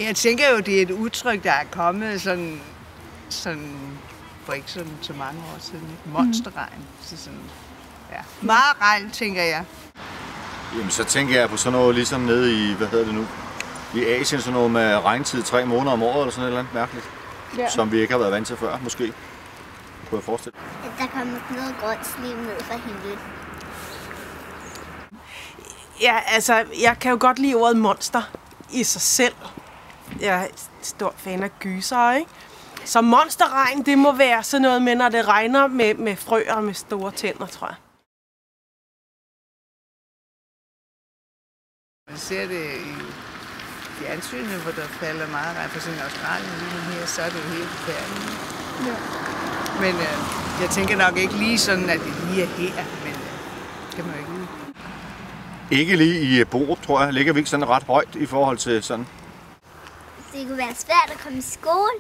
Jeg tænker jo, det er et udtryk, der er kommet sådan for ikke sådan så mange år siden. Monsterregn. Så sådan, ja. Meget regn, tænker jeg. Jamen, så tænker jeg på sådan noget ligesom nede i, hvad hedder det nu, i Asien, sådan noget med regntid 3 måneder om året, eller sådan et eller andet mærkeligt. Ja. Som vi ikke har været vant til før, måske. Kunne jeg forestille. Der kommer noget grønt slim ned fra himlen. Ja, altså, jeg kan jo godt lide ordet monster i sig selv. Jeg er stor fan af gyser, ikke? Så monsterregn, det må være sådan noget med, når det regner med frøer med store tænder, tror jeg. Man ser det i fjernsynet, hvor der falder meget regn. For sådan i Australien lige her, så er det jo helt forfærdeligt. Ja. Men jeg tænker nok ikke lige sådan, at det lige er her, men det kan man jo ikke vide. Ikke lige i Borup, tror jeg. Ligger vi ikke sådan ret højt i forhold til sådan? Det kunne være svært at komme i skole,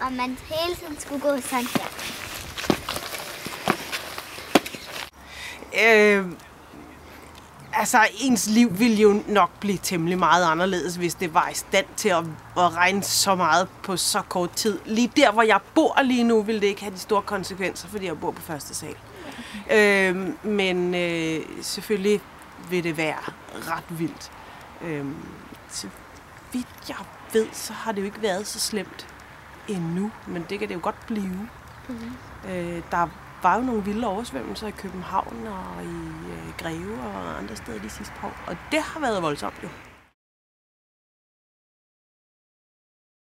og man hele tiden skulle gå sådan her. Altså, ens liv ville jo nok blive temmelig meget anderledes, hvis det var i stand til at regne så meget på så kort tid. Lige der, hvor jeg bor lige nu, ville det ikke have de store konsekvenser, fordi jeg bor på første sal. Men selvfølgelig vil det være ret vildt. Så vidt jeg ved, så har det jo ikke været så slemt endnu, men det kan det jo godt blive. Der var jo nogle vilde oversvømmelser i København og i Greve og andre steder de sidste par år, og det har været voldsomt jo.